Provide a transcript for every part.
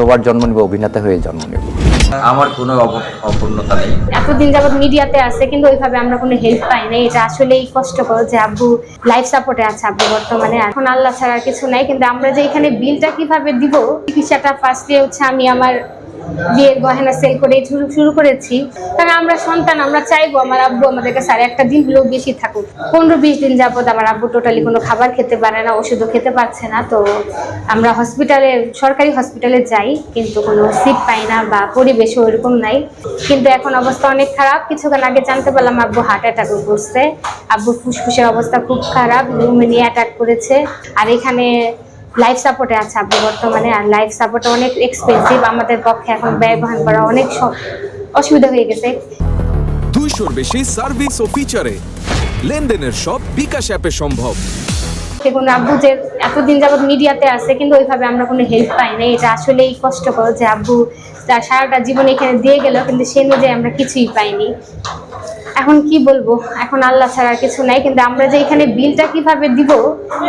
যতবার জন্ম নিব অভিনেতা হয়ে জন্ম নেব। আমার কোনো অপূর্ণতা নেই। এতদিন যাবত মিডিয়াতে আছে কিন্তু ওইভাবে আমরা কোনো হেল্প পাই নাই। এটা আসলেই কষ্টকর যে আব্বু লাইফ সাপোর্টে আছে আব্বু বর্তমানে। এখন আল্লাহ ছাড়া কিছু নাই, কিন্তু আমরা যে এখানে বিলটা কিভাবে দিব, চিকিৎসাটা ফার্স্টে হচ্ছে আমি আমার বিয়ের গহনা সেল করে শুরু করেছি। কারণ আমরা সন্তান, আমরা চাইবো আমার আব্বু আমাদের কাছে আর একটা দিন হলেও বেশি থাকুক। 15-20 দিন যাবত আমার আব্বু টোটালি কোনো খাবার খেতে পারে না, ওষুধও খেতে পারছে না। তো আমরা হসপিটালে, সরকারি হসপিটালে যাই, কিন্তু কোনো সিট পাই না বা পরিবেশও ওইরকম নাই। কিন্তু এখন অবস্থা অনেক খারাপ। কিছুক্ষণ আগে জানতে পারলাম আব্বু হার্ট অ্যাটাক করছে। আব্বু ফুসফুসের অবস্থা খুব খারাপ, নিউমোনিয়া অ্যাটাক করেছে। আর এখানে লাইফ সাপোর্টে আছে আব্বু বর্তমানে। আর লাইফ সাপোর্ট অনেক এক্সপেন্সিভ, আমাদের পক্ষে এখন ব্যয় বহন করা অনেক অসুবিধা হয়ে গেছে। 200-র বেশি সার্ভিস ও ফিচারে লেনদেনের সব বিকাশ অ্যাপে সম্ভব। দেখুন, আব্বু যে এতদিন যাবত মিডিয়াতে আছে কিন্তু ওইভাবে আমরা কোনো হেল্প পাই নাই। এটা আসলেই কষ্টকর যে আব্বু তার সারাটা জীবন এখানে দিয়ে গেল, কিন্তু সে অনুযায়ী আমরা কিছুই পাইনি। এখন কি বলবো, এখন আল্লাহ ছাড়া কিছু নাই। কিন্তু আমরা যে এখানে বিলটা কিভাবে দিব,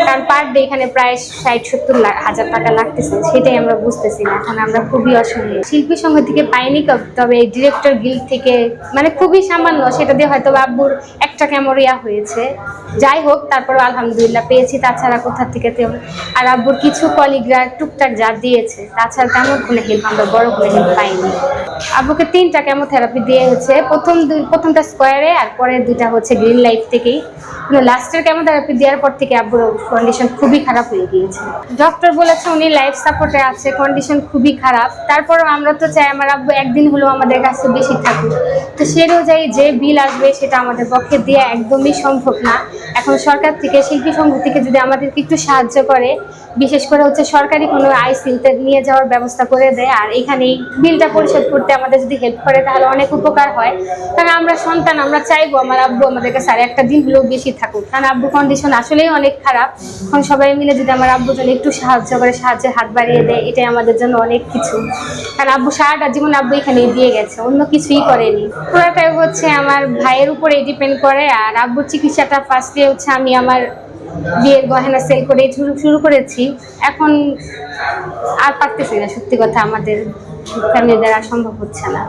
কারণ পার ডে এখানে প্রায় 60-70 হাজার টাকা লাগতেছে, সেটাই আমরা বুঝতেছি না। এখন আমরা খুবই অসহায়। শিল্পী সংঘ থেকে পাইনি, তবে ডিরেক্টর গিল্ড থেকে মানে খুবই সামান্য, সেটা দিয়ে হয়তো আব্বুর একটা ক্যামেরিয়া হয়েছে। যাই হোক, তারপর আলহামদুলিল্লাহ পেয়েছি, তাছাড়া কোথা থেকে আর আব্বুর কিছু কলিগরা টুকটাক যা দিয়েছে, তাছাড়া তেমন কোনো হেল্প আমরা বড় কোনো হেল্প পাইনি। আব্বুকে 3টা কেমোথেরাপি দিয়ে হচ্ছে, প্রথমটা স্কোয়ারে আর পরে 2টা হচ্ছে গ্রিন লাইফ থেকেই। কিন্তু লাস্টের কেমোথেরাপি দেওয়ার পর থেকে আব্বুর কন্ডিশন খুবই খারাপ হয়ে গিয়েছে। ডক্টর বলেছে উনি লাইফ সাপোর্টে আছে, কন্ডিশন খুবই খারাপ। তারপরও আমরা তো চাই আমার আব্বু একদিন হলেও আমাদের কাছে বেশি থাকুক। তো সেই অনুযায়ী যে বিল আসবে সেটা আমাদের পক্ষে দেওয়া একদমই সম্ভব না। এখন সরকার থেকে, শিল্পী সংঘ থেকে যদি আমাদেরকে একটু সাহায্য করে, বিশেষ করে হচ্ছে সরকারি কোনো আইসিইউতে নিয়ে যাওয়ার ব্যবস্থা করে দেয়, আর এখানেই বিলটা পরিশোধ করতে আমাদের যদি হেল্প করে তাহলে অনেক উপকার হয়। কারণ আমরা সন্তান, আমরা চাইবো আমার আব্বু আমাদের কাছে আর একটা দিন হলেও বেশি থাকুক। কারণ আব্বু কন্ডিশন আসলেই অনেক খারাপ। এখন সবাই মিলে যদি আমার আব্বুর জন্য একটু সাহায্য করে, সাহায্যের হাত বাড়িয়ে দেয়, এটাই আমাদের জন্য অনেক কিছু। কারণ আব্বু সারাটা জীবন আব্বু এখানেই দিয়ে গেছে, অন্য কিছুই করেনি। পুরোটাই হচ্ছে আমার ভাইয়ের উপরেই ডিপেন্ড করে। আর আব্বুর চিকিৎসাটা ফার্স্টে হচ্ছে আমি আমার বিয়ের গহনা সেল করে শুরু করেছি। এখন আর পারতেছি না, সত্যি কথা আমাদের ফ্যামিলি দ্বারা সম্ভব হচ্ছে না।